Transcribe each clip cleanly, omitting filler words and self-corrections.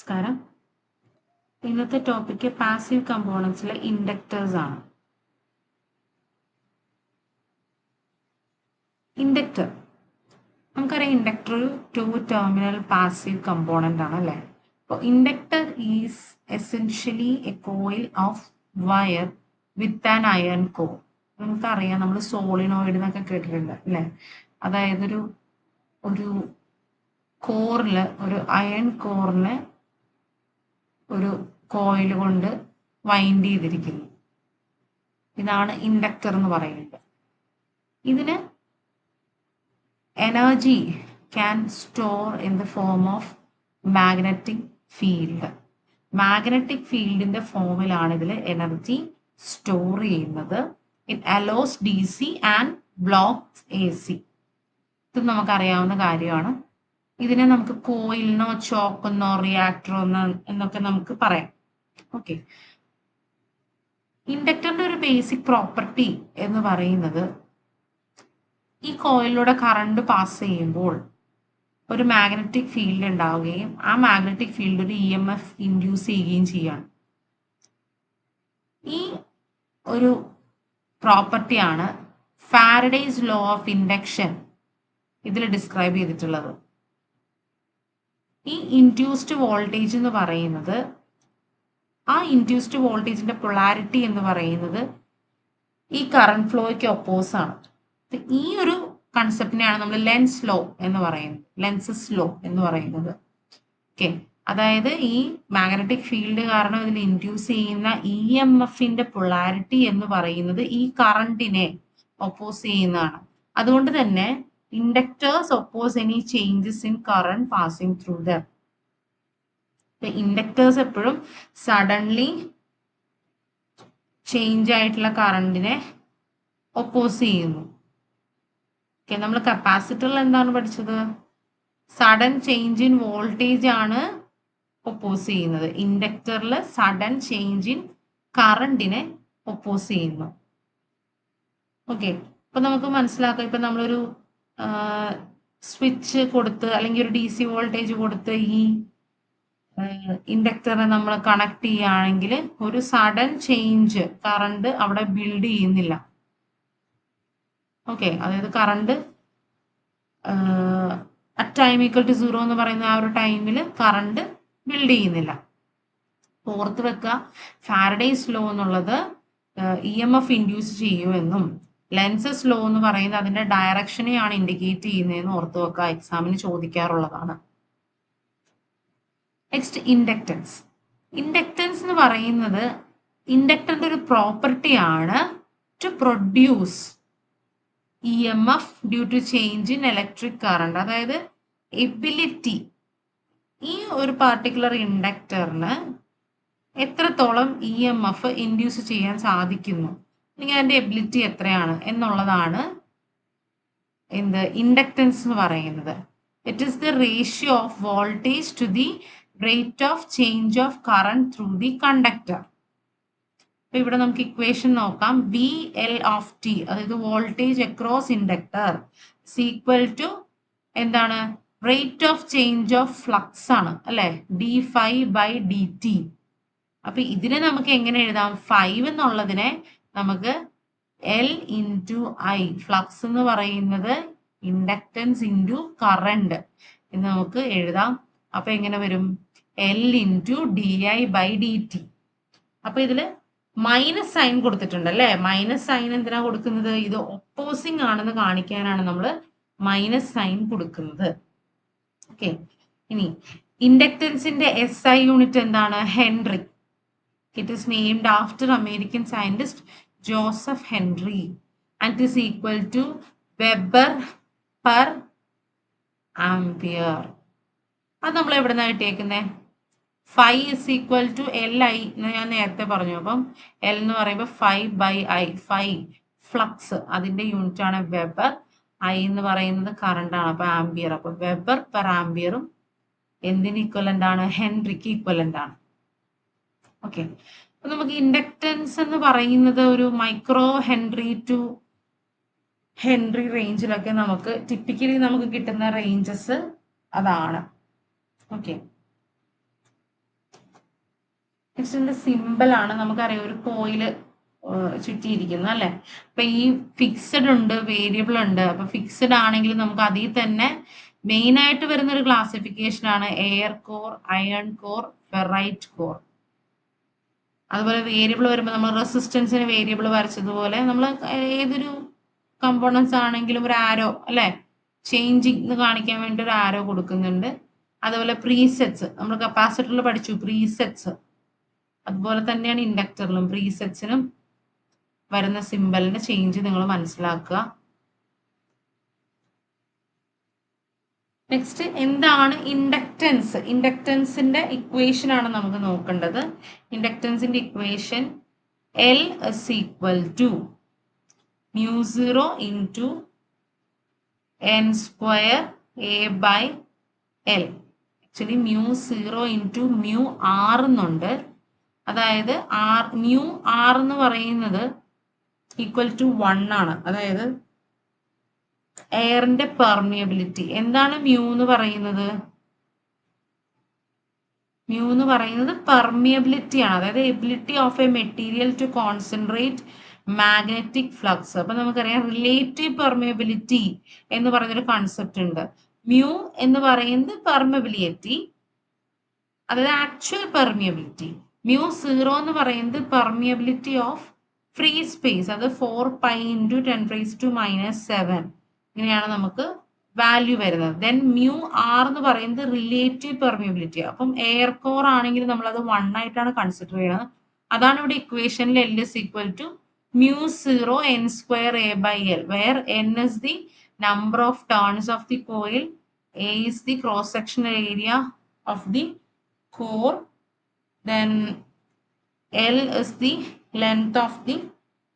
നമസ്കാരം. ഇന്നത്തെ topic passive കമ്പോണൻസിലെ inductors ആണ്. ഇൻഡക്ടർ നമുക്കറിയാം, ഇൻഡക്ടർ ഒരു 2 ടെർമിനൽ പാസീവ് കമ്പോണന്റ് ആണ് അല്ലേ. അപ്പോൾ inductor is essentially A coil of wire with an iron core. നമുക്കറിയാം, നമ്മൾ സോളിനോയിഡ് എന്നൊക്കെ കേട്ടിട്ടുണ്ട് അല്ലേ. അതായത് ഒരു കോറിൽ, ഒരു അയൺ കോറിന് ഒരു കോയിൽ കൊണ്ട് വൈൻഡ് ചെയ്തിരിക്കുന്നു. ഇതാണ് ഇൻഡക്ടർ എന്ന് പറയുന്നത്. ഇതിന് energy can store in the form of magnetic field. Magnetic ഫീൽഡിന്റെ ഫോമിലാണ് ഇതിൽ എനർജി സ്റ്റോർ ചെയ്യുന്നത്. It allows D C and blocks A C. ഇത് നമുക്കറിയാവുന്ന കാര്യമാണ്. ഇതിനെ നമുക്ക് കോയിലിനോ ചോക്കെന്നോ റിയാക്ടറോ എന്നൊക്കെ നമുക്ക് പറയാം. ഓക്കെ. ഇൻഡക്ടറിന്റെ ഒരു ബേസിക് പ്രോപ്പർട്ടി എന്ന് പറയുന്നത്, ഈ കോയിലിലൂടെ കറണ്ട് പാസ് ചെയ്യുമ്പോൾ ഒരു മാഗ്നറ്റിക് ഫീൽഡ് ഉണ്ടാവുകയും ആ മാഗ്നറ്റിക് ഫീൽഡ് ഒരു EMF ഇൻഡ്യൂസ് ചെയ്യുകയും ചെയ്യാണ്. ഈ ഒരു പ്രോപ്പർട്ടിയാണ് ഫാരഡേസ് ലോ ഓഫ് ഇൻഡക്ഷൻ ഇതിൽ ഡിസ്ക്രൈബ് ചെയ്തിട്ടുള്ളത്. ഈ ഇൻഡ്യൂസ്ഡ് വോൾട്ടേജ് എന്ന് പറയുന്നത്, ആ ഇൻഡ്യൂസ്ഡ് വോൾട്ടേജിന്റെ പൊളാരിറ്റി എന്ന് പറയുന്നത് ഈ കറണ്ട് ഫ്ലോയ്ക്ക് ഒപ്പോസ് ആണ്. ഈ ഒരു കൺസെപ്റ്റിനെയാണ് നമ്മൾ ലെൻസ് ലോ എന്ന് പറയുന്നത്, ലെൻസസ് ലോ എന്ന് പറയുന്നത്. ഓക്കെ. അതായത് ഈ മാഗ്നറ്റിക് ഫീൽഡ് കാരണം ഇതിൽ ഇൻഡ്യൂസ് ചെയ്യുന്ന EMFന്റെ പൊളാരിറ്റി എന്ന് പറയുന്നത് ഈ കറണ്ടിനെ ഒപ്പോസ് ചെയ്യുന്നതാണ്. അതുകൊണ്ട് തന്നെ inductors oppose any changes in current passing through them. Inductors എപ്പോഴും സഡൻലി ചേഞ്ച് ആയിട്ടുള്ള കറണ്ടിനെ ഒപ്പോസ് ചെയ്യുന്നു. ഓക്കെ. നമ്മൾ കപ്പാസിറ്ററിൽ എന്താണ് പഠിച്ചത്? സഡൻ ചേഞ്ച് ഇൻ വോൾട്ടേജ് ആണ് ഒപ്പോസ് ചെയ്യുന്നത്. ഇൻഡക്ടറിൽ സഡൻ ചേഞ്ച് ഇൻ കറണ്ടിനെ ഒപ്പോസ് ചെയ്യുന്നു. ഓക്കെ. ഇപ്പൊ നമുക്ക് മനസ്സിലാക്കാം, ഇപ്പൊ നമ്മളൊരു സ്വിച്ച് കൊടുത്ത് അല്ലെങ്കിൽ ഒരു DC വോൾട്ടേജ് കൊടുത്ത് ഈ ഇൻഡക്ടറിനെ നമ്മൾ കണക്ട് ചെയ്യുകയാണെങ്കിൽ ഒരു സഡൻ ചേഞ്ച് കറണ്ട് അവിടെ ബിൽഡ് ചെയ്യുന്നില്ല. ഓക്കെ. അതായത് current at time equal to 0 എന്ന് പറയുന്ന ആ ഒരു ടൈമിൽ കറണ്ട് ബിൽഡ് ചെയ്യുന്നില്ല. ഓർത്ത് വെക്കുക, ഫാരഡേസ് ലോ എന്നുള്ളത് EMF ഇൻഡ്യൂസ് ചെയ്യുമെന്നും ലെൻസസ് ലോ എന്ന് പറയുന്നത് അതിന്റെ ഡയറക്ഷനെയാണ് ഇൻഡിക്കേറ്റ് ചെയ്യുന്നതെന്ന് ഓർത്ത് വെക്കുക. എക്സാമിന് ചോദിക്കാറുള്ളതാണ്. Next, inductance. ഇൻഡക്റ്റൻസ് എന്ന് പറയുന്നത് ഇൻഡക്ടറിന്റെ ഒരു പ്രോപ്പർട്ടി ആണ് to produce EMF due to change in electric current. അതായത് എബിലിറ്റി, ഈ ഒരു പാർട്ടിക്കുലർ ഇൻഡക്ടറിന് എത്രത്തോളം EMF ഇൻഡ്യൂസ് ചെയ്യാൻ സാധിക്കുന്നു, അല്ലെങ്കിൽ അതിന്റെ എബിലിറ്റി എത്രയാണ് എന്നുള്ളതാണ് എന്ത് ഇൻഡക്റ്റൻസ് എന്ന് പറയുന്നത്. It is the ratio of voltage to the rate of change of current through the conductor. അപ്പൊ ഇവിടെ നമുക്ക് ഇക്വേഷൻ നോക്കാം. VL ഓഫ് T, അതായത് voltage across inductor, equal to എന്താണ്? Rate of change of flux ആണ് അല്ലെ, d∅/dt. അപ്പൊ ഇതിനെ നമുക്ക് എങ്ങനെ എഴുതാം? 5 എന്നുള്ളതിനെ നമുക്ക് L ഇൻറ്റു I, ഫ്ലക്സ് എന്ന് പറയുന്നത് ഇൻഡക്റ്റൻസ് ഇൻറ്റു കറണ്ട് എന്ന് നമുക്ക് എഴുതാം. അപ്പൊ എങ്ങനെ വരും? L into di/dt. അപ്പൊ ഇതില് മൈനസ് സൈൻ കൊടുത്തിട്ടുണ്ട് അല്ലെ. മൈനസ് സൈൻ എന്തിനാ കൊടുക്കുന്നത്? ഇത് ഒപ്പോസിങ് ആണെന്ന് കാണിക്കാനാണ് നമ്മൾ മൈനസ് സൈൻ കൊടുക്കുന്നത്. ഓക്കെ. ഇനി ഇൻഡക്റ്റൻസിന്റെ SI യൂണിറ്റ് എന്താണ്? Henry. It is named after American scientist Joseph Henry and it is equal to Weber per ampere. അത് നമ്മൾ എവിടെ നിന്നാണ് കിട്ടിയേക്കുന്നത്? Phi is equal to Li എന്ന് ഞാൻ നേരത്തെ പറഞ്ഞു. അപ്പം L എന്ന് പറയുമ്പോൾ 5/I, Phi ഫ്ലക്സ്, അതിന്റെ യൂണിറ്റ് ആണ് വെബർ. I എന്ന് പറയുന്നത് കറണ്ട് ആണ്, അപ്പൊ ആംബിയർ. അപ്പൊ വെബർ പെർ ആംബിയറും എന്തിന് ഈക്വലന്റ് ആണ്? ഹെൻറിക്ക് ഈക്വലന്റ് ആണ്. ഓക്കെ. അപ്പൊ നമുക്ക് ഇൻഡക്റ്റൻസ് എന്ന് പറയുന്നത് ഒരു മൈക്രോ ഹെൻറി ടു ഹെൻറി റേഞ്ചിലൊക്കെ നമുക്ക് ടിപ്പിക്കലി നമുക്ക് കിട്ടുന്ന റേഞ്ചസ് അതാണ്. ഓക്കെ. നെക്സ്റ്റ് സിമ്പിൾ ആണ്. നമുക്കറിയാം ഒരു കോയില് ചുറ്റിയിരിക്കുന്നു അല്ലെ. അപ്പൊ ഈ ഫിക്സഡ് ഉണ്ട്, വേരിയബിൾ ഉണ്ട്. അപ്പൊ ഫിക്സഡ് ആണെങ്കിൽ നമുക്ക് അതിൽ തന്നെ മെയിൻ ആയിട്ട് വരുന്ന ഒരു ക്ലാസിഫിക്കേഷൻ ആണ് air core, iron core, ferrite core. അതുപോലെ വേരിയബിൾ വരുമ്പോൾ നമ്മൾ റെസിസ്റ്റൻസിന് വേരിയബിൾ വരച്ചതുപോലെ നമ്മൾ ഏതൊരു കമ്പോണൻസ് ആണെങ്കിലും ഒരു ആരോ അല്ലെ, ചേഞ്ചിങ് എന്ന് കാണിക്കാൻ വേണ്ടി ഒരു ആരോ കൊടുക്കുന്നുണ്ട്. അതുപോലെ പ്രീസെറ്റ്സ് നമ്മൾ കപ്പാസിറ്ററിൽ പഠിച്ചു, പ്രീസെറ്റ്സ്. അതുപോലെ തന്നെയാണ് ഇൻഡക്ടറിലും പ്രീസെറ്റ്സിനും വരുന്ന സിമ്പലിന്റെ ചേഞ്ച് നിങ്ങൾ മനസ്സിലാക്കുക. നെക്സ്റ്റ് എന്താണ് ഇൻഡക്റ്റൻസ്? ഇൻഡക്റ്റൻസിന്റെ ഇക്വേഷൻ ആണ് നമുക്ക് നോക്കേണ്ടത്. ഇൻഡക്റ്റൻസിന്റെ equation L is equal to μ0 into n square A by L. Actually μ0 into μr എന്നുണ്ട്. അതായത് μr എന്ന് പറയുന്നത് ഈക്വൽ ടു 1 ആണ്. അതായത് എയറിന്റെ പെർമിയബിലിറ്റി. എന്താണ് മ്യൂ എന്ന് പറയുന്നത്? മ്യൂ എന്ന് പറയുന്നത് പെർമിയബിലിറ്റി ആണ്. അതായത് ability of a material to concentrate magnetic flux. അപ്പൊ നമുക്കറിയാം റിലേറ്റീവ് പെർമിയബിലിറ്റി എന്ന് പറയുന്നൊരു കൺസെപ്റ്റ് ഉണ്ട്. മ്യൂ എന്ന് പറയുന്നത് പെർമിയബിലിറ്റി, അതായത് ആക്ച്വൽ പെർമിയബിലിറ്റി. μ0 എന്ന് പറയുന്നത് പെർമിയബിലിറ്റി ഓഫ് ഫ്രീ സ്പേസ്. അത് 4π × 10⁻⁻⁷ ഇങ്ങനെയാണ് നമുക്ക് വാല്യൂ വരുന്നത്. ദെൻ μr എന്ന് പറയുന്നത് റിലേറ്റീവ് പെർമിയബിലിറ്റി. അപ്പം എയർ കോർ ആണെങ്കിൽ നമ്മൾ അത് 1 ആയിട്ടാണ് കൺസിഡർ ചെയ്യുന്നത്. അതാണ് ഇവിടെ ഇക്വേഷനിൽ L is equal to μ0 n square A by L, where n is the number of turns of the coil, A is the cross sectional area of the core, then L is the length of the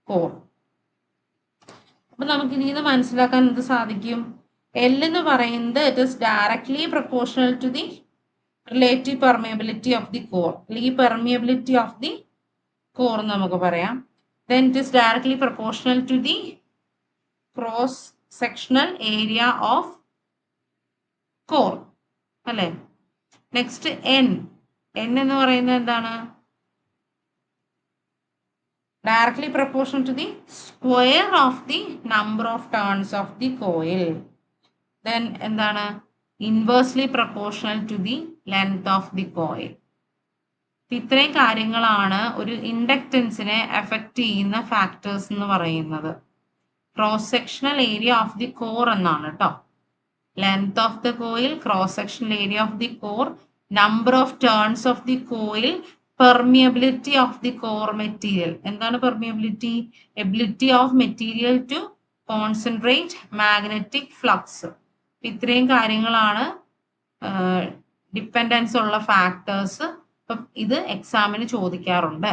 core. അപ്പൊ നമുക്ക് ഇനി ഇത് മനസ്സിലാക്കാൻ എന്ത് സാധിക്കും? L എന്ന് പറയുന്നത് it is directly proportional to the relative permeability of the core, അല്ലെങ്കിൽ പെർമിയബിലിറ്റി ഓഫ് ദി കോർ എന്ന് നമുക്ക് പറയാം. Then it is directly proportional to the cross sectional area of core അല്ലെ. നെക്സ്റ്റ് n എന്ന് പറയുന്നത് എന്താണ്? Directly proportional to the square of the number of turns of the coil. Then എന്താണ്? Inversely proportional to the length of the coil. ഇത്രയും കാര്യങ്ങളാണ് ഒരു ഇൻഡക്റ്റൻസിനെ effect ചെയ്യുന്ന factors എന്ന് പറയുന്നത്. Cross sectional area of the core എന്നാണ് കേട്ടോ. Length of the coil, cross sectional area of the core, number of turns of the coil, permeability of the core material. എന്താണ് permeability? Ability of material to concentrate magnetic flux. ഇത്രയും കാര്യങ്ങളാണ് dependence ഉള്ള factors. അപ്പം ഇത് എക്സാമിന് ചോദിക്കാറുണ്ട്.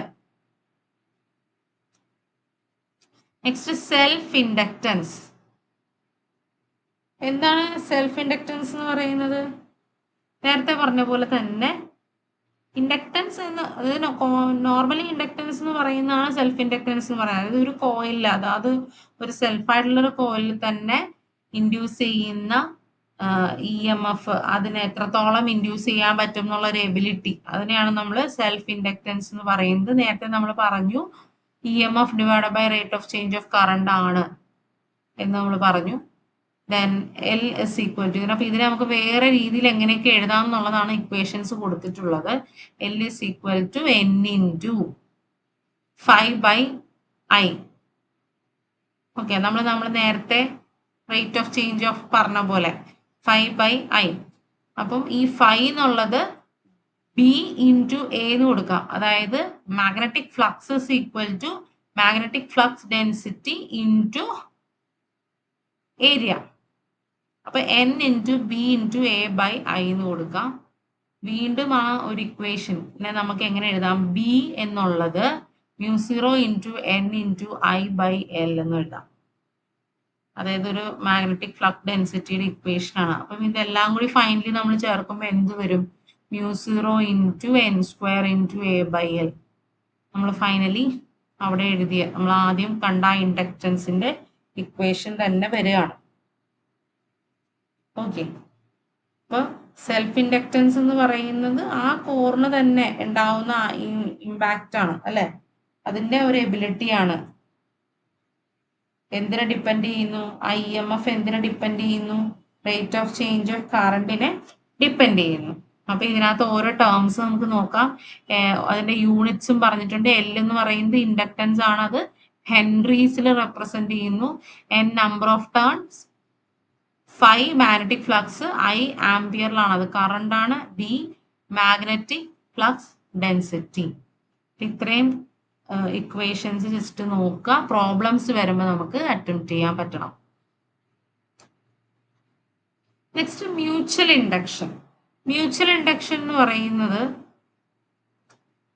Next self inductance. എന്താണ് self inductance എന്ന് പറയുന്നത്? നേരത്തെ പറഞ്ഞ പോലെ തന്നെ ഇൻഡക്റ്റൻസ് എന്ന്, അതായത് നോർമലി ഇൻഡക്റ്റൻസ് എന്ന് പറയുന്നതാണ് സെൽഫ് ഇൻഡക്റ്റൻസ് എന്ന് പറയുന്നത്. അതായത് ഒരു കോയിലിൽ, അതായത് ഒരു സെൽഫായിട്ടുള്ള ഒരു കോയിലിൽ തന്നെ ഇൻഡ്യൂസ് ചെയ്യുന്ന EMF, അതിനെ എത്രത്തോളം ഇൻഡ്യൂസ് ചെയ്യാൻ പറ്റും എന്നുള്ള ഒരു എബിലിറ്റി, അതിനെയാണ് നമ്മൾ സെൽഫ് ഇൻഡക്റ്റൻസ് എന്ന് പറയുന്നത്. നേരത്തെ നമ്മൾ പറഞ്ഞു EMF divide by rate of change of current ആണ് എന്ന് നമ്മൾ പറഞ്ഞു. Then L is equal to, അപ്പൊ ഇതിനെ നമുക്ക് വേറെ രീതിയിൽ എങ്ങനെയൊക്കെ എഴുതാം എന്നുള്ളതാണ് ഇക്വേഷൻസ് കൊടുത്തിട്ടുള്ളത്. L is equal to N into 5/I. Okay, നമ്മൾ നേരത്തെ റേറ്റ് ഓഫ് ചേഞ്ച് ഓഫ് പറഞ്ഞ പോലെ 5/I. അപ്പം ഈ 5 എന്നുള്ളത് B into A എന്ന് കൊടുക്കാം. അതായത് magnetic flux is equal to magnetic flux density into area. അപ്പൊ N into B into A by I എന്ന് കൊടുക്കാം. വീണ്ടും ആ ഒരു ഇക്വേഷനെ നമുക്ക് എങ്ങനെ എഴുതാം? B എന്നുള്ളത് μ0 into N into I by L എന്ന് എഴുതാം. അതായത് ഒരു മാഗ്നറ്റിക് ഫ്ലക്സ് ഡെൻസിറ്റിയുടെ ഇക്വേഷൻ ആണ്. അപ്പം ഇതെല്ലാം കൂടി ഫൈനലി നമ്മൾ ചേർക്കുമ്പോൾ എന്ത് വരും? μ0 into N square into A by L. നമ്മൾ ഫൈനലി അവിടെ എഴുതിയ, നമ്മൾ ആദ്യം കണ്ട ഇൻഡക്റ്റൻസിന്റെ ഇക്വേഷൻ തന്നെ വരികയാണ്. ഓക്കെ, അപ്പൊ സെൽഫ് ഇൻഡക്റ്റൻസ് എന്ന് പറയുന്നത് ആ കോറിന് തന്നെ ഉണ്ടാവുന്ന ഇമ്പാക്റ്റ് ആണ് അല്ലെ, അതിന്റെ ഒരു എബിലിറ്റിയാണ്. എന്തിനെ ഡിപ്പെൻഡ് ചെയ്യുന്നു? IMF എന്തിനെ ഡിപ്പെൻഡ് ചെയ്യുന്നു? റേറ്റ് ഓഫ് ചേഞ്ച് ഓഫ് കറണ്ടിനെ ഡിപ്പെൻഡ് ചെയ്യുന്നു. അപ്പൊ ഇതിനകത്ത് ഓരോ ടേംസ് നമുക്ക് നോക്കാം. അതിന്റെ യൂണിറ്റ്സും പറഞ്ഞിട്ടുണ്ട്. എൽ എന്ന് പറയുന്നത് ഇൻഡക്റ്റൻസ് ആണ്, അത് ഹെൻറീസിൽ റെപ്രസെന്റ് ചെയ്യുന്നു. N number of turns, phi magnetic flux, I ആംപിയറിലാണ്, അത് കറണ്ട് ആണ്. D magnetic flux density. ഇത്രയും ഇക്വേഷൻസ് ജസ്റ്റ് നോക്കുക. പ്രോബ്ലംസ് വരുമ്പോൾ നമുക്ക് അറ്റംപ്റ്റ് ചെയ്യാൻ പറ്റണം. Next mutual induction. Mutual induction എന്ന് പറയുന്നത്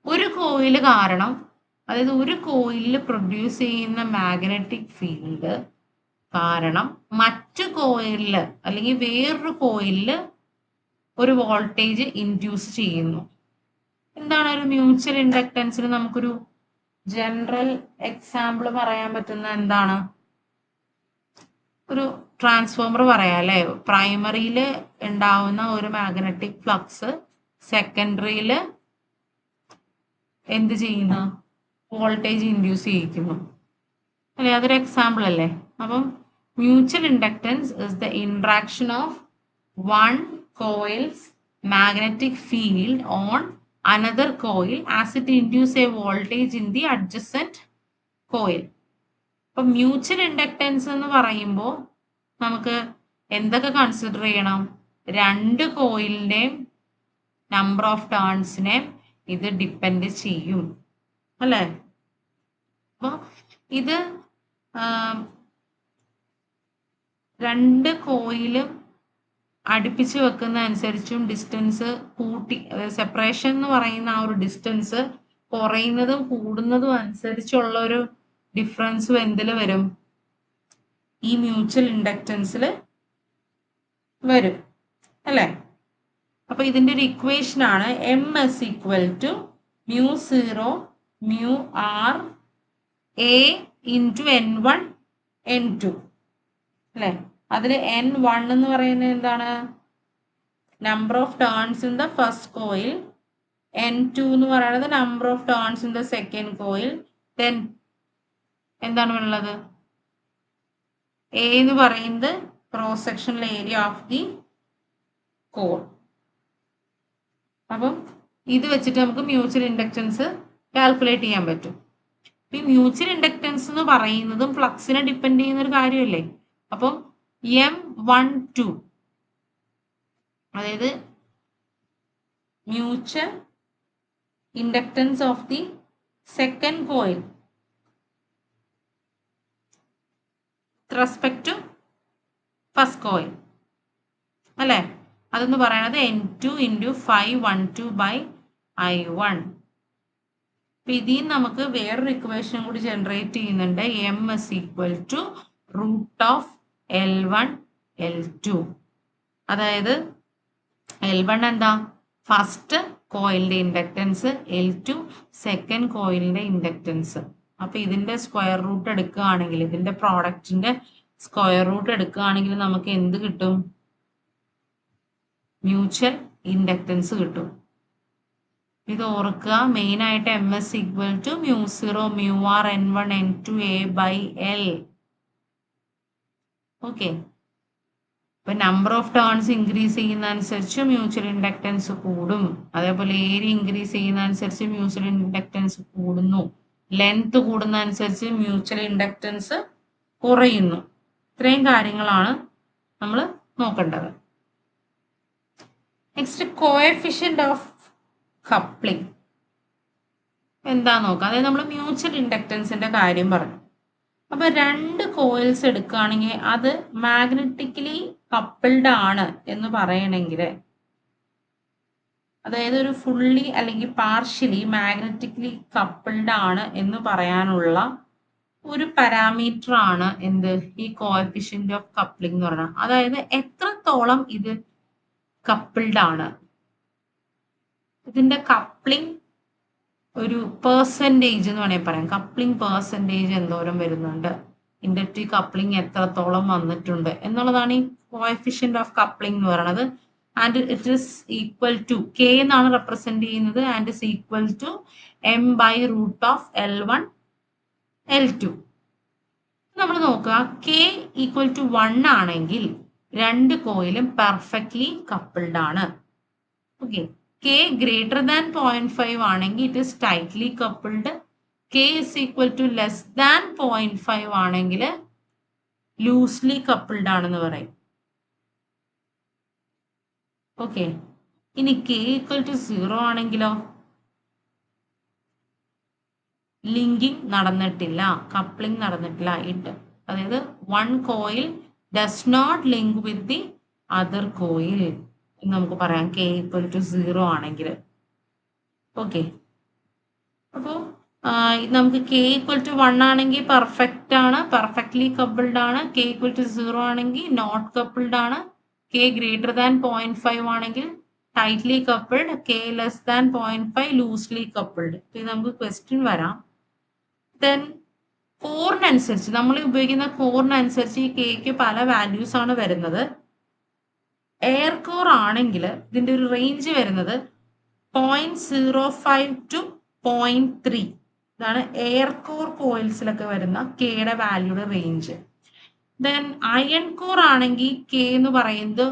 ഒരു കോയിൽ കാരണം, അതായത് ഒരു കോയിലിൽ പ്രൊഡ്യൂസ് ചെയ്യുന്ന മാഗ്നറ്റിക് ഫീൽഡ് കാരണം മറ്റു കോയിലിൽ അല്ലെങ്കിൽ വേറൊരു കോയിലിൽ ഒരു വോൾട്ടേജ് ഇൻഡ്യൂസ് ചെയ്യുന്നു. എന്താണ് ഒരു മ്യൂച്വൽ ഇൻഡക്റ്റൻസിന് നമുക്കൊരു ജനറൽ എക്സാമ്പിൾ പറയാൻ പറ്റുന്ന എന്താണ്? ഒരു ട്രാൻസ്ഫോമർ പറയാം അല്ലെ. പ്രൈമറിയിൽ ഉണ്ടാവുന്ന ഒരു മാഗ്നറ്റിക് ഫ്ലക്സ് സെക്കൻഡറിയിൽ എന്ത് ചെയ്യുന്നു? വോൾട്ടേജ് ഇൻഡ്യൂസ് ചെയ്യിക്കുന്നു അല്ലെ, അതൊരു എക്സാമ്പിൾ അല്ലേ. അപ്പം mutual inductance is the interaction of one coils magnetic field on another coil as it induce a voltage in the adjacent coil. അപ്പൊ മ്യൂച്വൽ ഇൻഡക്റ്റൻസ് എന്ന് പറയുമ്പോൾ നമുക്ക് എന്തൊക്കെ കൺസിഡർ ചെയ്യണം? രണ്ട് കോയിലിന്റെയും നമ്പർ ഓഫ് ടേൺസിനെ ഇത് ഡിപ്പെൻഡ് ചെയ്യും അല്ലെ. അപ്പൊ ഇത് രണ്ട് കോയിലും അടുപ്പിച്ച് വെക്കുന്ന അനുസരിച്ചും ഡിസ്റ്റൻസ് കൂട്ടി, സെപ്പറേഷൻ എന്ന് പറയുന്ന ആ ഒരു ഡിസ്റ്റൻസ് കുറയുന്നതും കൂടുന്നതും അനുസരിച്ചുള്ള ഒരു ഡിഫറൻസും എന്തിൽ വരും? ഈ മ്യൂച്വൽ ഇൻഡക്റ്റൻസിൽ വരും അല്ലെ. അപ്പൊ ഇതിന്റെ ഒരു ഇക്വേഷൻ ആണ് MS equal to mu 0 mu R A into N1 N2 അല്ലെ. അതിൽ N1 എന്ന് പറയുന്നത് എന്താണ്? Number of turns in the first coil. N2 എന്ന് പറയുന്നത് number of turns in the second coil. Then എന്താണ് ഉള്ളത്? A എന്ന് പറയുന്നത് cross sectional area of the core. അപ്പം ഇത് വെച്ചിട്ട് നമുക്ക് മ്യൂച്വൽ ഇൻഡക്റ്റൻസ് കാൽക്കുലേറ്റ് ചെയ്യാൻ പറ്റും. ഈ മ്യൂച്വൽ ഇൻഡക്റ്റൻസ് എന്ന് പറയുന്നതും ഫ്ലക്സിനെ ഡിപ്പെൻഡ് ചെയ്യുന്ന ഒരു കാര്യമല്ലേ. അപ്പം M12 അതായത് mutual inductance of the second coil respect to first coil അല്ലെ, അതെന്ന് പറയുന്നത് N2 ഇൻറ്റു 512/I1. അപ്പൊ ഇതിൽ നമുക്ക് വേറൊരു ഇക്വേഷൻ കൂടി ജനറേറ്റ് ചെയ്യുന്നുണ്ട്. MS equal to root of L1 L2. അതായത് L1 എന്താ? ഫസ്റ്റ് കോയിലിന്റെ ഇൻഡക്റ്റൻസ്, L2 സെക്കൻഡ് കോയിലിന്റെ ഇൻഡക്റ്റൻസ്. അപ്പൊ ഇതിന്റെ സ്ക്വയർ റൂട്ട് എടുക്കുകയാണെങ്കിൽ, ഇതിന്റെ പ്രോഡക്റ്റിന്റെ സ്ക്വയർ റൂട്ട് എടുക്കുകയാണെങ്കിൽ നമുക്ക് എന്ത് കിട്ടും? മ്യൂച്വൽ ഇൻഡക്റ്റൻസ് കിട്ടും. ഇത് ഓർക്കുക. മെയിൻ ആയിട്ട് MS equal to mu 0 mu R N1 N2 A/L. Okay. ഇപ്പൊ നമ്പർ ഓഫ് ടേൺസ് ഇൻക്രീസ് ചെയ്യുന്ന അനുസരിച്ച് മ്യൂച്വൽ ഇൻഡക്റ്റൻസ് കൂടും. അതേപോലെ ഏരിയ ഇൻക്രീസ് ചെയ്യുന്ന അനുസരിച്ച് മ്യൂച്വൽ ഇൻഡക്റ്റൻസ് കൂടുന്നു. ലെങ്ത് കൂടുന്ന അനുസരിച്ച് മ്യൂച്വൽ ഇൻഡക്റ്റൻസ് കുറയുന്നു. ഇത്രയും കാര്യങ്ങളാണ് നമ്മൾ നോക്കേണ്ടത്. നെക്സ്റ്റ് കോഎഫിഷ്യന്റ് ഓഫ് കപ്ലിംഗ് എന്താ നോക്കാം. അതായത് നമ്മൾ മ്യൂച്വൽ ഇൻഡക്റ്റൻസിന്റെ കാര്യം പറഞ്ഞു. അപ്പൊ രണ്ട് കോയിൽസ് എടുക്കുകയാണെങ്കിൽ അത് മാഗ്നറ്റിക്കലി കപ്പിൾഡ് ആണ് എന്ന് പറയണമെങ്കിൽ, അതായത് ഒരു ഫുള്ളി അല്ലെങ്കിൽ പാർഷ്യലി മാഗ്നറ്റിക്കലി കപ്പിൾഡ് ആണ് എന്ന് പറയാനുള്ള ഒരു പാരാമീറ്റർ ആണ് എന്ത്? ഈ കോഎഫിഷ്യന്റ് ഓഫ് കപ്ലിംഗ് എന്ന് പറയുന്നത്. അതായത് എത്രത്തോളം ഇത് കപ്പിൾഡ് ആണ്. ഇതിന്റെ കപ്ലിംഗ് ഒരു പെർസെൻറ്റേജ് എന്ന് വേണമെങ്കിൽ പറയാം. കപ്ലിംഗ് പെർസെൻറ്റേജ് എന്തോരം വരുന്നുണ്ട്, ഇൻഡക്റ്റീവ് കപ്ലിംഗ് എത്രത്തോളം വന്നിട്ടുണ്ട് എന്നുള്ളതാണ് ഈ കോഎഫിഷ്യന്റ് ഓഫ് കപ്ലിംഗ് എന്ന് പറയുന്നത്. and it is equal to k എന്നാണ് റെപ്രസെന്റ് ചെയ്യുന്നത് and is equal to m by root of L1 L2. നമ്മൾ നോക്കുക k equal to 1 ആണെങ്കിൽ രണ്ട് കോയിലും പെർഫെക്റ്റ്ലി കപ്പിൾഡ് ആണ്. ഓക്കെ, k greater than 0.5 ആണെങ്കിൽ it is tightly coupled. k is equal to less than 0.5 ആണെങ്കിൽ loosely coupled ആണെന്ന് പറയും. Okay, ഇനി k equal to 0 ആണെങ്കിലോ ലിങ്കിങ് നടന്നിട്ടില്ല, കപ്ലിംഗ് നടന്നിട്ടില്ല. അതായത് one coil does not link with the other coil എന്ന് നമുക്ക് പറയാം k equal to 0 ആണെങ്കിൽ. ഓക്കെ, അപ്പോൾ നമുക്ക് k equal to 1 ആണെങ്കിൽ പെർഫെക്റ്റ് ആണ്, പെർഫെക്റ്റ്ലി കപ്പിൾഡ് ആണ്. k equal to 0 ആണെങ്കിൽ നോട്ട് കപ്പിൾഡ് ആണ്. k greater than 0.5 ആണെങ്കിൽ tightly coupled. k less than 0.5 loosely coupled. ഇത് നമുക്ക് ക്വസ്റ്റ്യൻ വരാം. ദെൻ കോറിനനുസരിച്ച് നമ്മൾ ഉപയോഗിക്കുന്ന കോറിനനുസരിച്ച് ഈ കേക്ക് പല വാല്യൂസ് ആണ് വരുന്നത്. എയർ കോർ ആണെങ്കിൽ ഇതിന്റെ ഒരു റേഞ്ച് വരുന്നത് 0.05 to 0.3. ഇതാണ് എയർ കോർ കോയിൽസിലൊക്കെ വരുന്ന കെയുടെ വാല്യൂയുടെ റേഞ്ച്. ദെൻ അയൺ കോർ ആണെങ്കിൽ കെ എന്ന് പറയുന്നത്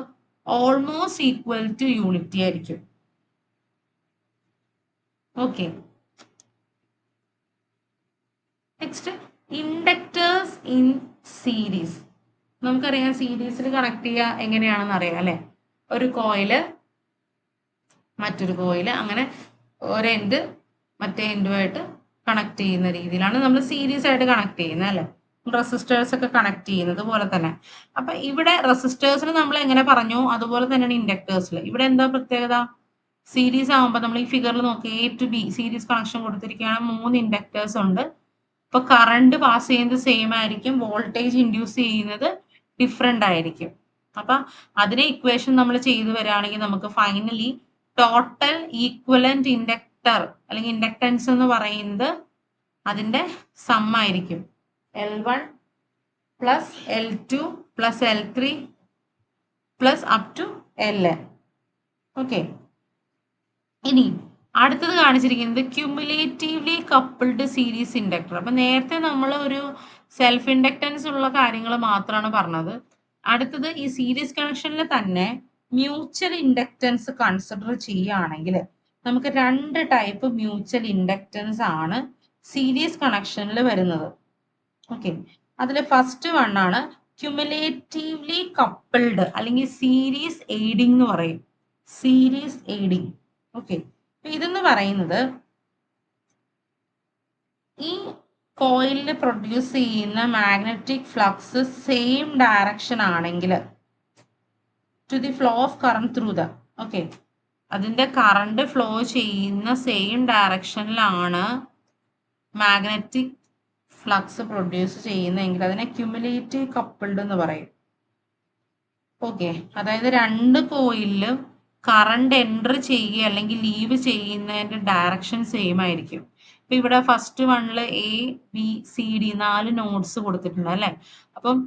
ഓൾമോസ്റ്റ് ഈക്വൽ ടു യൂണിറ്റി ആയിരിക്കും. Okay, next inductors in series. നമുക്കറിയാം സീരീസിൽ കണക്ട് ചെയ്യുക എങ്ങനെയാണെന്ന് അറിയാം അല്ലെ. ഒരു കോയില് മറ്റൊരു കോയില് അങ്ങനെ ഒരു എൻഡ് മറ്റേ എൻഡുമായിട്ട് കണക്ട് ചെയ്യുന്ന രീതിയിലാണ് നമ്മൾ സീരീസ് ആയിട്ട് കണക്ട് ചെയ്യുന്നത് അല്ലെ. റെസിസ്റ്റേഴ്സ് ഒക്കെ കണക്ട് ചെയ്യുന്നത് പോലെ തന്നെ. അപ്പൊ ഇവിടെ റെസിസ്റ്റേഴ്സിന് നമ്മൾ എങ്ങനെ പറഞ്ഞു അതുപോലെ തന്നെയാണ് ഇൻഡക്ടേഴ്സിൽ. ഇവിടെ എന്താ പ്രത്യേകത? സീരീസ് ആകുമ്പോൾ നമ്മൾ ഈ ഫിഗറിൽ നോക്കി A to B series connection കൊടുത്തിരിക്കുകയാണ്. 3 ഇൻഡക്ടേഴ്സ് ഉണ്ട്. ഇപ്പൊ കറണ്ട് പാസ് ചെയ്യുന്നത് സെയിം ആയിരിക്കും, വോൾട്ടേജ് ഇൻഡ്യൂസ് ചെയ്യുന്നത് ഡിഫറെന്റ് ആയിരിക്കും. അപ്പൊ അതിനെ ഇക്വേഷൻ നമ്മൾ ചെയ്തു വരികയാണെങ്കിൽ നമുക്ക് ഫൈനലി ടോട്ടൽ ഈക്വലന്റ് ഇൻഡക്ടർ അല്ലെങ്കിൽ ഇൻഡക്ടൻസ് എന്ന് പറയുന്നത് അതിന്റെ സം ആയിരിക്കും. L1 plus L2 plus L3 plus up to Ln. Okay, ഇനി അടുത്തത് കാണിച്ചിരിക്കുന്നത് ക്യുമുലേറ്റീവ്ലി കപ്പിൾഡ് സീരീസ് ഇൻഡക്ടർ. അപ്പൊ നേരത്തെ നമ്മൾ ഒരു സെൽഫ് ഇൻഡക്ടൻസ് ഉള്ള കാര്യങ്ങൾ മാത്രമാണ് പറഞ്ഞത്. അടുത്തത് ഈ സീരീസ് കണക്ഷനിൽ തന്നെ മ്യൂച്വൽ ഇൻഡക്ടൻസ് കൺസിഡർ ചെയ്യുകയാണെങ്കിൽ നമുക്ക് 2 ടൈപ്പ് മ്യൂച്വൽ ഇൻഡക്ടൻസ് ആണ് സീരീസ് കണക്ഷനിൽ വരുന്നത്. ഓക്കെ, അതിൽ ഫസ്റ്റ് വൺ ആണ് ക്യുമുലേറ്റീവ്ലി കപ്പിൾഡ് അല്ലെങ്കിൽ സീരീസ് എയ്ഡിങ് എന്ന് പറയും. Series aiding. ഓക്കെ, ഇതെന്ന് പറയുന്നത് ഈ കോയിലിൽ പ്രൊഡ്യൂസ് ചെയ്യുന്ന മാഗ്നറ്റിക് ഫ്ലക്സ് സെയിം ഡയറക്ഷൻ ആണെങ്കിൽ to the flow of current through the okay അതിന്റെ കറണ്ട് ഫ്ലോ ചെയ്യുന്ന സെയിം ഡയറക്ഷനിലാണ് മാഗ്നറ്റിക് ഫ്ലക്സ് പ്രൊഡ്യൂസ് ചെയ്യുന്നതെങ്കിൽ അതിനെ ക്യുമുലേറ്റീവ് കപ്പിൾഡ് എന്ന് പറയും. ഓക്കെ, അതായത് രണ്ട് കോയിലും കറണ്ട് എൻറ്റർ ചെയ്യുക അല്ലെങ്കിൽ ലീവ് ചെയ്യുന്നതിന്റെ ഡയറക്ഷൻ സെയിം ആയിരിക്കും. ഇപ്പൊ ഇവിടെ ഫസ്റ്റ് വണ്ണിൽ A, B, C, D 4 nodes കൊടുത്തിട്ടുണ്ട് അല്ലെ. അപ്പം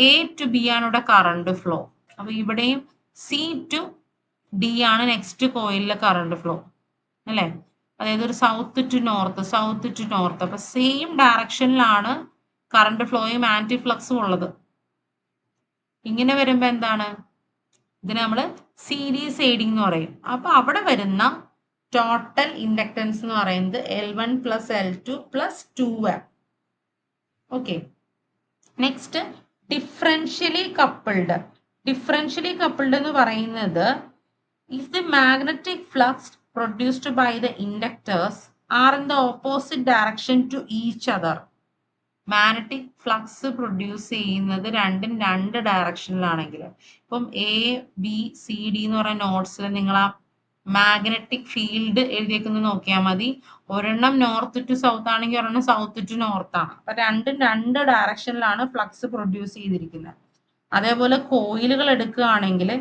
A to B ആണ് ഇവിടെ കറണ്ട് ഫ്ലോ. അപ്പൊ ഇവിടെയും C to D ആണ് നെക്സ്റ്റ് കോയിലിലെ കറണ്ട് ഫ്ലോ അല്ലെ. അതായത് ഒരു സൗത്ത് ടു നോർത്ത്. അപ്പൊ സെയിം ഡയറക്ഷനിലാണ് കറണ്ട് ഫ്ലോയും ആന്റി ഫ്ലക്സും ഉള്ളത്. ഇങ്ങനെ വരുമ്പോ എന്താണ്? ഇതിനെ നമ്മൾ സീരീസ് എയ്ഡിങ് എന്ന് പറയും. അപ്പൊ അവിടെ വരുന്ന ടോട്ടൽ ഇൻഡക്ടൻസ് എന്ന് പറയുന്നത് L1 plus L2 plus 2M. Okay, next differently coupled. Differently coupled എന്ന് പറയുന്നത് if the magnetic flux produced by the inductors are in the opposite direction to each other. Magnetic flux produce ചെയ്യുന്നത് രണ്ടും രണ്ട് ഡയറക്ഷനിലാണെങ്കിൽ ഇപ്പം A, B, C, D എന്ന് പറയുന്ന നോട്ട്സിൽ നിങ്ങൾ ആ മാഗ്നറ്റിക് ഫീൽഡ് എഴുതിയേക്കുന്നത് നോക്കിയാൽ മതി. ഒരെണ്ണം നോർത്ത് ടു സൗത്ത് ആണെങ്കിൽ ഒരെണ്ണം സൗത്ത് ടു നോർത്ത് ആണ്. അപ്പൊ രണ്ടും രണ്ട് ഡയറക്ഷനിലാണ് ഫ്ലക്സ് പ്രൊഡ്യൂസ് ചെയ്തിരിക്കുന്നത്. അതേപോലെ കോയിലുകൾ എടുക്കുകയാണെങ്കിൽ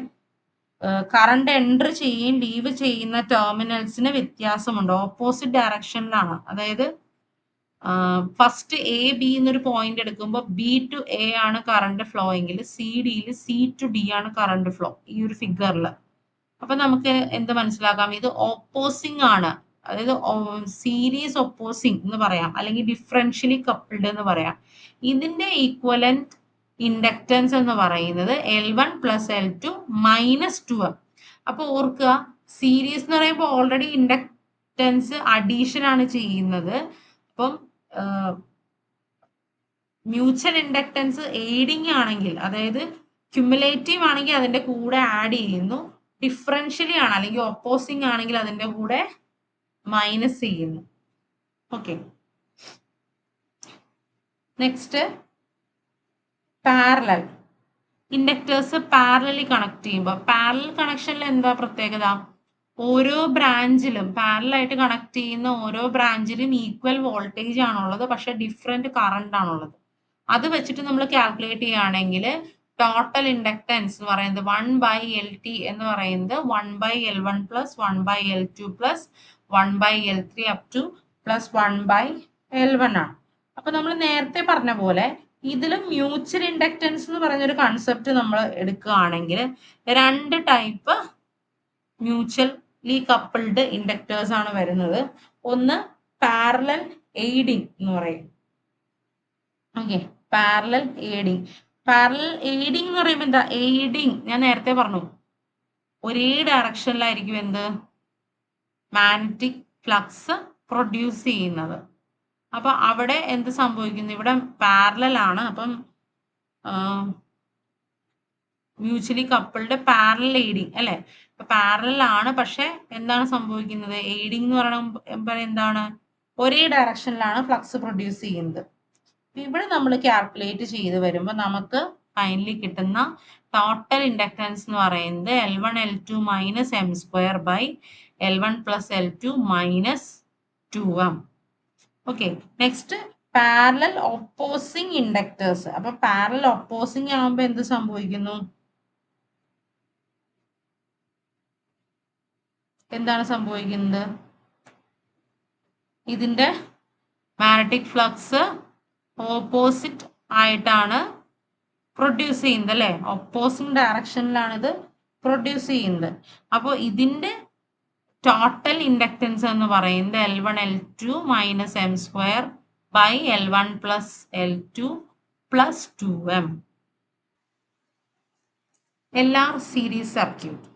കറണ്ട് എൻറ്റർ ചെയ്യുകയും ലീവ് ചെയ്യുന്ന ടെർമിനൽസിന് വ്യത്യാസമുണ്ട്. ഓപ്പോസിറ്റ് ഡയറക്ഷനിലാണ്. അതായത് ഫസ്റ്റ് A, B എന്നൊരു പോയിന്റ് എടുക്കുമ്പോൾ B to A ആണ് കറണ്ട് ഫ്ലോ എങ്കിൽ C, D യിൽ C to D ആണ് കറണ്ട് ഫ്ലോ. ഈ ഒരു ഫിഗറിൽ അപ്പൊ നമുക്ക് എന്ത് മനസ്സിലാക്കാം, ഇത് ഓപ്പോസിംഗ് ആണ്, അതായത് സീരീസ് ഒപ്പോസിംഗ് എന്ന് പറയാം, അല്ലെങ്കിൽ ഡിഫറൻഷ്യലി കപ്പിൾഡ് എന്ന് പറയാം. ഇതിന്റെ ഈക്വലന്റ് ഇൻഡക്റ്റൻസ് എന്ന് പറയുന്നത് L1 plus L2 minus 2M. അപ്പൊ ഓർക്കുക, സീരീസ് എന്ന് പറയുമ്പോൾ ഓൾറെഡി ഇൻഡക്റ്റൻസ് അഡീഷൻ ആണ് ചെയ്യുന്നത്. അപ്പം മ്യൂച്വൽ ഇൻഡക്റ്റൻസ് എയ്ഡിങ് ആണെങ്കിൽ, അതായത് ക്യുമുലേറ്റീവ് ആണെങ്കിൽ അതിന്റെ കൂടെ ആഡ് ചെയ്യുന്നു, ഡിഫറൻഷ്യലി ആണ് അല്ലെങ്കിൽ ഓപ്പോസിംഗ് ആണെങ്കിൽ അതിന്റെ കൂടെ മൈനസ് ചെയ്യുന്നു. Okay, next parallel. Inductors parallelly connect ചെയ്യുമ്പോൾ, പാരലൽ കണക്ഷനിൽ എന്താ പ്രത്യേകത, ഓരോ ബ്രാഞ്ചിലും പാരലായിട്ട് കണക്ട് ചെയ്യുന്ന ഓരോ ബ്രാഞ്ചിലും ഈക്വൽ വോൾട്ടേജ് ആണുള്ളത്, പക്ഷെ ഡിഫറെന്റ് കറണ്ട് ആണുള്ളത്. അത് വെച്ചിട്ട് നമ്മൾ കാൽക്കുലേറ്റ് ചെയ്യുകയാണെങ്കിൽ ടോട്ടൽ ഇൻഡക്ടൻസ് എന്ന് പറയുന്നത് 1/LT എന്ന് പറയുന്നത് 1/L1 plus 1/L2 plus 1/L3 up two plus 1/L1 ആണ്. അപ്പൊ നമ്മൾ നേരത്തെ പറഞ്ഞ പോലെ ഇതിലും മ്യൂച്വൽ ഇൻഡക്ടൻസ് എന്ന് പറയുന്ന ഒരു കൺസെപ്റ്റ് നമ്മൾ എടുക്കുകയാണെങ്കിൽ രണ്ട് ടൈപ്പ് മ്യൂച്വലി കപ്പിൾഡ് ഇൻഡക്ടേഴ്സ് ആണ് വരുന്നത്. ഒന്ന് പാരലൽ എയ്ഡിങ് എന്ന് പറയും. Okay, parallel aiding. Parallel aiding എന്ന് പറയുമ്പോൾ എന്താ, എയ്ഡിങ് ഞാൻ നേരത്തെ പറഞ്ഞു ഒരേ ഡയറക്ഷനിലായിരിക്കും എന്ത്, മാഗ്നറ്റിക് ഫ്ലക്സ് പ്രൊഡ്യൂസ് ചെയ്യുന്നത്. അപ്പൊ അവിടെ എന്ത് സംഭവിക്കുന്നു, ഇവിടെ പാരലൽ ആണ്, അപ്പം മ്യൂച്വലി കപ്പിൾഡ് പാരലൽ എയ്ഡിങ് അല്ലെ. അപ്പൊ പാരലൽ ആണ്, പക്ഷെ എന്താണ് സംഭവിക്കുന്നത്, എയ്ഡിങ് എന്ന് പറയുമ്പോൾ എന്താണ്, ഒരേ ഡയറക്ഷനിലാണ് ഫ്ലക്സ് പ്രൊഡ്യൂസ് ചെയ്യുന്നത്. ഇവിടെ നമ്മൾ കാൽക്കുലേറ്റ് ചെയ്ത് വരുമ്പോൾ നമുക്ക് ഫൈനലി കിട്ടുന്ന ടോട്ടൽ ഇൻഡക്ടൻസ് എന്ന് പറയുന്നത് L1 L2 minus M square by L1 plus L2 minus 2M. Okay, next parallel opposing inductors. അപ്പൊ പാരലൽ ഓപ്പോസിംഗ് ആകുമ്പോൾ എന്ത് സംഭവിക്കുന്നു, എന്താണ് സംഭവിക്കുന്നത്, ഇതിന്റെ മാഗ്നറ്റിക് ഫ്ലക്സ് ഓപ്പോസിറ്റ് ആയിട്ടാണ് പ്രൊഡ്യൂസ് ചെയ്യുന്നത് അല്ലെ, ഓപ്പോസിംഗ് ഡയറക്ഷനിലാണ് ഇത് പ്രൊഡ്യൂസ് ചെയ്യുന്നത്. അപ്പോൾ ഇതിന്റെ ടോട്ടൽ ഇൻഡക്ടൻസ് എന്ന് പറയുന്നത് L1 L2 minus M square by L1 plus L2 plus 2M. LR series circuit.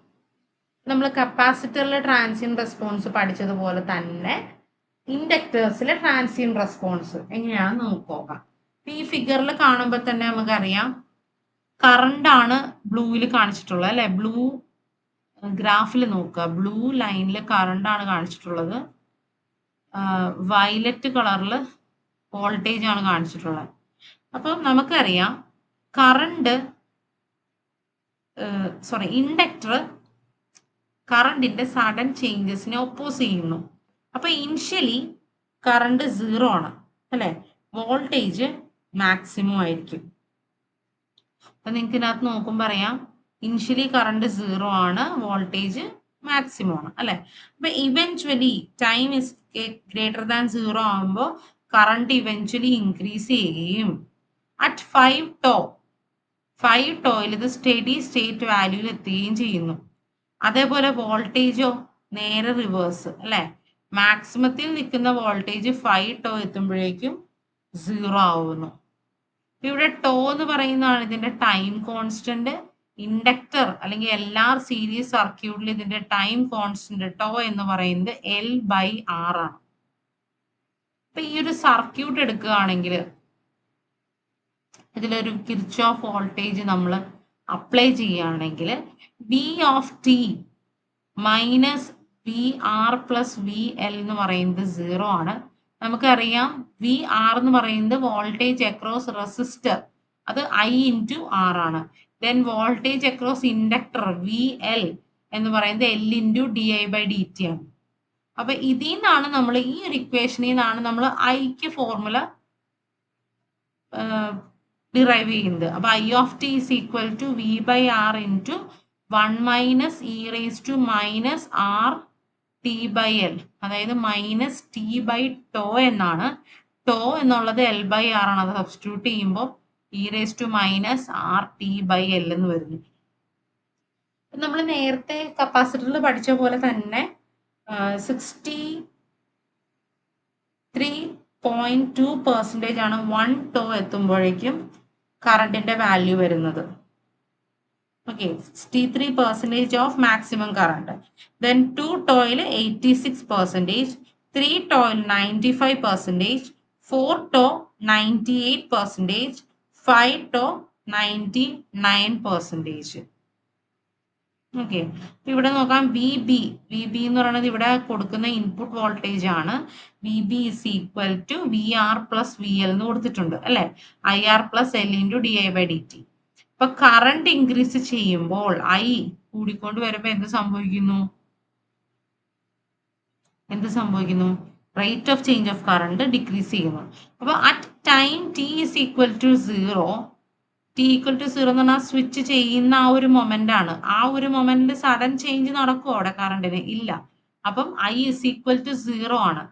നമ്മൾ കപ്പാസിറ്ററിലെ ട്രാൻസിയന്റ് റെസ്പോൺസ് പഠിച്ചതുപോലെ തന്നെ ഇൻഡക്ടേഴ്സിലെ ട്രാൻസിയന്റ് റെസ്പോൺസ് എങ്ങനെയാണെന്ന് നമുക്ക് നോക്കാം. ഈ ഫിഗറിൽ കാണുമ്പോൾ തന്നെ നമുക്കറിയാം കറണ്ട് ആണ് ബ്ലൂവിൽ കാണിച്ചിട്ടുള്ളത് അല്ലെ. ബ്ലൂ ഗ്രാഫിൽ നോക്കുക, ബ്ലൂ ലൈനിൽ കറണ്ട് ആണ് കാണിച്ചിട്ടുള്ളത്, വയലറ്റ് കളറിൽ വോൾട്ടേജ് ആണ് കാണിച്ചിട്ടുള്ളത്. അപ്പം നമുക്കറിയാം കറണ്ട് ഇൻഡക്ടർ കറണ്ടിന്റെ സഡൻ ചേഞ്ചസിനെ ഒപ്പോസ് ചെയ്യുന്നു. അപ്പൊ ഇനിഷ്യലി കറണ്ട് 0 ആണ് അല്ലെ, വോൾട്ടേജ് മാക്സിമം ആയിരിക്കും. അപ്പൊ നിങ്ങൾക്ക് ഇതിനകത്ത് നോക്കുമ്പോൾ അറിയാം ഇനിഷ്യലി കറണ്ട് 0 ആണ്, വോൾട്ടേജ് മാക്സിമം ആണ് അല്ലെ. അപ്പൊ eventually time is greater than 0 ആകുമ്പോൾ കറണ്ട് ഇവൻച്വലി ഇൻക്രീസ് ചെയ്യുകയും അറ്റ് 5 ടോയിൽ ഇത് സ്റ്റഡി സ്റ്റേറ്റ് വാല്യൂവിൽ എത്തുകയും ചെയ്യുന്നു. അതേപോലെ വോൾട്ടേജോ നേരെ റിവേഴ്സ് അല്ലെ, മാക്സിമത്തിൽ നിൽക്കുന്ന വോൾട്ടേജ് 5 ടോ എത്തുമ്പോഴേക്കും 0 ആവുന്നു. ഇവിടെ ടോ എന്ന് പറയുന്നതാണ് ഇതിന്റെ ടൈം കോൺസ്റ്റന്റ്. ഇൻഡക്ടർ അല്ലെങ്കിൽ LR സീരീസ് സർക്യൂട്ടിൽ ഇതിന്റെ ടൈം കോൺസ്റ്റന്റ് ടോ എന്ന് പറയുന്നത് L/R ആണ്. അപ്പൊ ഈ ഒരു സർക്യൂട്ട് എടുക്കുകയാണെങ്കിൽ ഇതിലൊരു കിർച്ചോഫ് വോൾട്ടേജ് നമ്മൾ അപ്ലൈ ചെയ്യുകയാണെങ്കിൽ V of T minus VR plus VL എന്ന് പറയുന്നത് 0 ആണ്. നമുക്കറിയാം VR എന്ന് പറയുന്നത് വോൾട്ടേജ് അക്രോസ് റെസിസ്റ്റർ, അത് I ഇൻറ്റു R ആണ്. Then voltage across inductor VL എന്ന് പറയുന്നത് L ഇൻറ്റു DI/dt ആണ്. അപ്പൊ ഇതിൽ നിന്നാണ് നമ്മൾ ഈ ഒരു ഇക്വേഷനിൽ നിന്നാണ് നമ്മൾ ഐക്ക് ഫോർമുല ഡിറൈവ് ചെയ്യുന്നത്. അപ്പൊ I of t is equal to V/R into 1 minus e raise to minus R t by L, അതായത് മൈനസ് ടി ബൈ ടോ എന്നാണ്. ടോ എന്നുള്ളത് L/R ആണ്, അത് സബ്സ്റ്റിറ്റ്യൂട്ട് ചെയ്യുമ്പോൾ e raise to minus R t by L എന്ന് വരുന്നു. നമ്മൾ നേരത്തെ കപ്പാസിറ്ററിൽ പഠിച്ച പോലെ തന്നെ 63.2% ആണ് 1 ടോ എത്തുമ്പോഴേക്കും കറണ്ടിന്റെ വാല്യൂ വരുന്നത്. Okay, 63% of maximum current. Then 2 toil 86%, 3 toil 95%, 4 tow 98%, 5 tow 99%. Okay, ഇവിടെ നോക്കാം വി ബി എന്ന് പറയുന്നത് ഇവിടെ കൊടുക്കുന്ന ഇൻപുട്ട് വോൾട്ടേജ് ആണ്. V B is equal to V R plus V L എന്ന് കൊടുത്തിട്ടുണ്ട് അല്ലെ, IR plus L into DI/dt. അപ്പൊ കറണ്ട് ഇൻക്രീസ് ചെയ്യുമ്പോൾ ഐ കൂടിക്കൊണ്ട് വരുമ്പോൾ എന്ത് സംഭവിക്കുന്നു rate of change of current decrease ചെയ്യുന്നു. അപ്പൊ at time t is equal to 0, t equal to 0 എന്ന് പറഞ്ഞാൽ സ്വിച്ച് ചെയ്യുന്ന ആ ഒരു മൊമെന്റ് ആണ്. ആ ഒരു മൊമെന്റിൽ സഡൻ ചേഞ്ച് നടക്കുമോ അവിടെ കറണ്ടിന്? ഇല്ല. അപ്പം ഐ ഇസ് ഈക്വൽ ടു 0 ആണ്.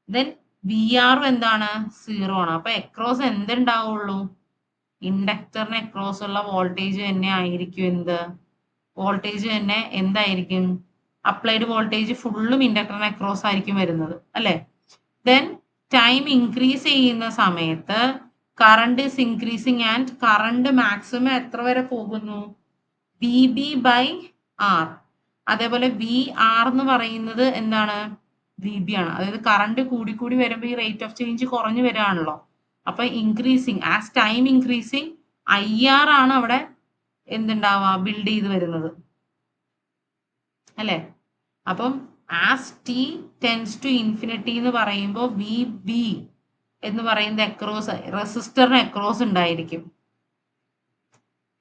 ദെൻ വി ആറും എന്താണ്? 0 ആണ്. അപ്പൊ അക്രോസ് എന്തുണ്ടാവുള്ളൂ? ഇൻഡക്ടറിന് അക്രോസ് ഉള്ള വോൾട്ടേജ് തന്നെ ആയിരിക്കും വോൾട്ടേജ് തന്നെ എന്തായിരിക്കും? അപ്ലൈഡ് വോൾട്ടേജ് ഫുള്ളും ഇൻഡക്ടറിന് അക്രോസ് ആയിരിക്കും വരുന്നത് അല്ലെ. ദെൻ ടൈം ഇൻക്രീസ് ചെയ്യുന്ന സമയത്ത് current is increasing and current maximum എത്ര വരെ പോകുന്നു? V B by R. അതേപോലെ വി ആർ എന്ന് പറയുന്നത് എന്താണ്? വി ബി ആണ്. അതായത് കറണ്ട് കൂടി വരുമ്പോൾ ഈ റേറ്റ് ഓഫ് ചേഞ്ച് കുറഞ്ഞു വരികയാണല്ലോ. അപ്പൊ increasing as time increasing IR ആണ് അവിടെ എന്തുണ്ടാവുക? ബിൽഡ് ചെയ്ത് വരുന്നത് അല്ലെ. അപ്പം as t tends to infinity എന്ന് പറയുമ്പോൾ വി ബി എന്ന് പറയുന്നത് അക്രോസ് റെസിസ്റ്ററിന് അക്രോസ് ഉണ്ടായിരിക്കും.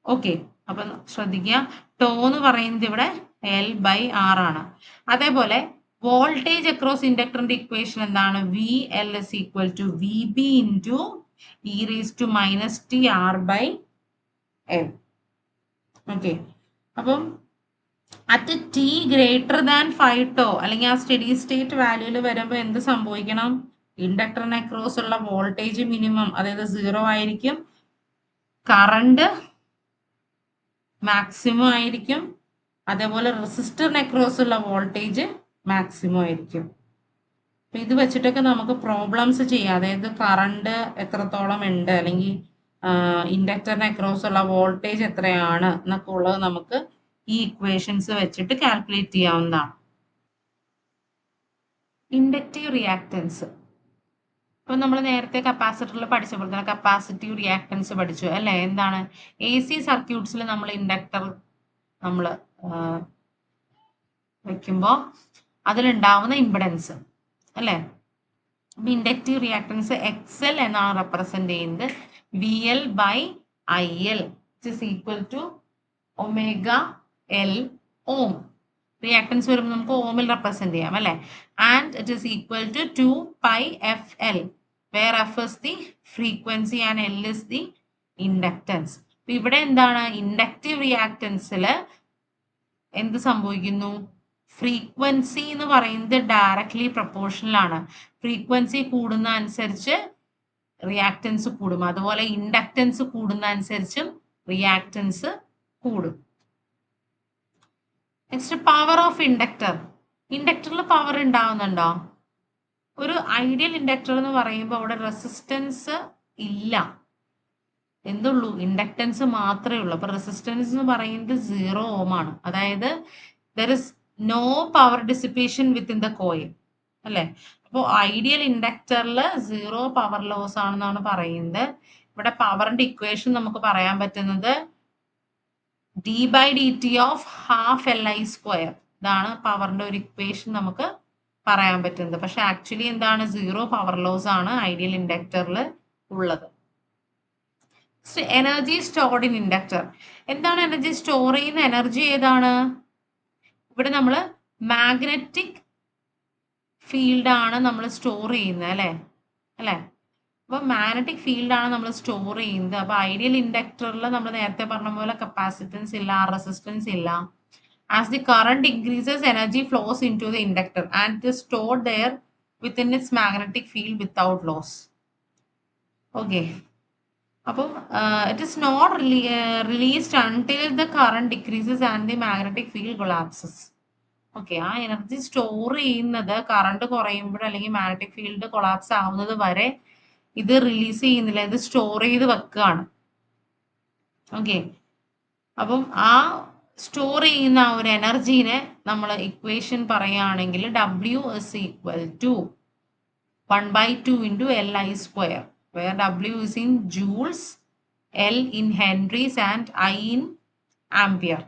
ഓക്കെ, അപ്പൊ ശ്രദ്ധിക്കുക, ടോ എന്ന് പറയുന്നത് ഇവിടെ L ബൈ ആർ ആണ്. അതേപോലെ വോൾട്ടേജ് അക്രോസ് ഇൻഡക്ടറിന്റെ ഇക്വേഷൻ എന്താണ്? V L is equal to V B into E raise to minus T R by L. Okay, അപ്പം at T greater than 5 tau അല്ലെങ്കിൽ ആ സ്റ്റഡി സ്റ്റേറ്റ് വാല്യൂല് വരുമ്പോൾ എന്ത് സംഭവിക്കണം? ഇൻഡക്ടറിന് അക്രോസ് ഉള്ള വോൾട്ടേജ് മിനിമം അതായത് 0 ആയിരിക്കും, കറണ്ട് മാക്സിമം ആയിരിക്കും, അതേപോലെ റെസിസ്റ്ററിന് അക്രോസ് ഉള്ള വോൾട്ടേജ് മാക്സിമം ആയിരിക്കും. അപ്പൊ ഇത് വെച്ചിട്ടൊക്കെ നമുക്ക് പ്രോബ്ലംസ് ചെയ്യാം. അതായത് കറണ്ട് എത്രത്തോളം ഉണ്ട് അല്ലെങ്കിൽ ഇൻഡക്ടറിന് അക്രോസ് ഉള്ള വോൾട്ടേജ് എത്രയാണ് എന്നൊക്കെ ഉള്ളത് നമുക്ക് ഈ ഇക്വേഷൻസ് വെച്ചിട്ട് കാൽക്കുലേറ്റ് ചെയ്യാവുന്നതാണ്. ഇൻഡക്റ്റീവ് റിയാക്ടൻസ് ഇപ്പൊ നമ്മൾ നേരത്തെ കപ്പാസിറ്ററിൽ പഠിച്ചപ്പോൾ തന്നെ കപ്പാസിറ്റീവ് റിയാക്ടൻസ് പഠിച്ചു അല്ലെ. എന്താണ്? AC സർക്യൂട്ട്സിൽ നമ്മൾ ഇൻഡക്ടർ നമ്മൾ വെക്കുമ്പോൾ അതിലുണ്ടാവുന്ന ഇമ്പിഡൻസ് അല്ലെ. അപ്പൊ ഇൻഡക്റ്റീവ് റിയാക്ടൻസ് XL എന്നാണ് റെപ്രസെന്റ് ചെയ്യുന്നത്. VL by IL is equal to omega L ohm. Reactance വരുമ്പോൾ നമുക്ക് ഓമിൽ റെപ്രസെന്റ് ചെയ്യാം അല്ലെ. And it is equal to 2πfL where F is the frequency and L is the inductance. ഇവിടെ എന്താണ്? Inductive റിയാക്ടൻസിൽ എന്ത് സംഭവിക്കുന്നു? ഫ്രീക്വൻസി എന്ന് പറയുന്നത് ഡയറക്ട്ലി പ്രൊപ്പോർഷണൽ ആണ്. ഫ്രീക്വൻസി കൂടുന്ന അനുസരിച്ച് റിയാക്ടൻസ് കൂടും. അതുപോലെ ഇൻഡക്ടൻസ് കൂടുന്ന അനുസരിച്ചും റിയാക്ടൻസ് കൂടും. Next power of inductor. ഇൻഡക്ടറിൽ പവർ ഉണ്ടാവുന്നുണ്ടോ? ഒരു ഐഡിയൽ ഇൻഡക്ടർ എന്ന് പറയുമ്പോൾ അവിടെ റെസിസ്റ്റൻസ് ഇല്ല, എന്തുള്ളൂ? ഇൻഡക്ടൻസ് മാത്രമേ ഉള്ളൂ. അപ്പൊ റെസിസ്റ്റൻസ് എന്ന് പറയുന്നത് 0 ഓം ആണ്. അതായത് there is no power dissipation within the coil അല്ലെ. അപ്പോൾ ഐഡിയൽ ഇൻഡക്ടറിൽ 0 പവർ ലോസ് ആണെന്നാണ് പറയുന്നത്. ഇവിടെ പവറിന്റെ ഇക്വേഷൻ നമുക്ക് പറയാൻ പറ്റുന്നത് d/dt ഓഫ് ഹാഫ് LI². ഇതാണ് പവറിന്റെ ഒരു ഇക്വേഷൻ നമുക്ക് പറയാൻ പറ്റുന്നത്. പക്ഷെ ആക്ച്വലി എന്താണ്? 0 പവർ ലോസ് ആണ് ഐഡിയൽ ഇൻഡക്ടറിൽ ഉള്ളത്. Energy stored in inductor. എന്താണ് എനർജി സ്റ്റോർ ചെയ്യുന്ന എനർജി? ഏതാണ്? ഇവിടെ നമ്മൾ മാഗ്നറ്റിക് ഫീൽഡ് ആണ് നമ്മൾ സ്റ്റോർ ചെയ്യുന്നത് അല്ലെ. അപ്പൊ മാഗ്നറ്റിക് ഫീൽഡ് ആണ് നമ്മൾ സ്റ്റോർ ചെയ്യുന്നത്. അപ്പൊ ഐഡിയൽ ഇൻഡക്ടറിൽ നമ്മൾ നേരത്തെ പറഞ്ഞ പോലെ കപ്പാസിറ്റൻസ് ഇല്ല, റെസിസ്റ്റൻസ് ഇല്ല. As the current increases energy flows into the inductor and it is stored there within its magnetic field without loss. Okay, അപ്പം it is not released until the current decreases and the magnetic field collapses. Okay, ആ energy store ചെയ്യുന്നത് current കുറയുമ്പോൾ അല്ലെങ്കിൽ magnetic field collapse ആവുന്നത് വരെ ഇത് release ചെയ്യുന്നില്ല, ഇത് സ്റ്റോർ ചെയ്ത് വെക്കുകയാണ്. ഓക്കെ, അപ്പം ആ സ്റ്റോർ ചെയ്യുന്ന ആ ഒരു എനർജീനെ നമ്മൾ ഇക്വേഷൻ പറയുകയാണെങ്കിൽ W is equal to 1/2 into Li square, where W is in joules, L in henries and I in ampere.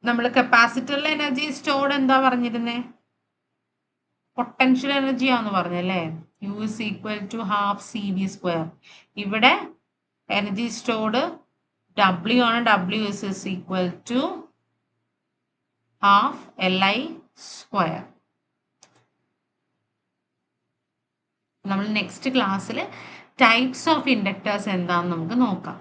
നമ്മൾ കപ്പാസിറ്ററിൽ എനർജി സ്റ്റോർഡ് എന്താ പറഞ്ഞിരുന്നേ? പൊട്ടൻഷ്യൽ എനർജി ആണെന്ന് പറഞ്ഞല്ലേ, U is equal to half CV square. ഇവിടെ energy stored W ആണ്, W is equal to half Li square. നമ്മൾ next ക്ലാസ്സിൽ types of inductors എന്താണെന്ന് നമുക്ക് നോക്കാം.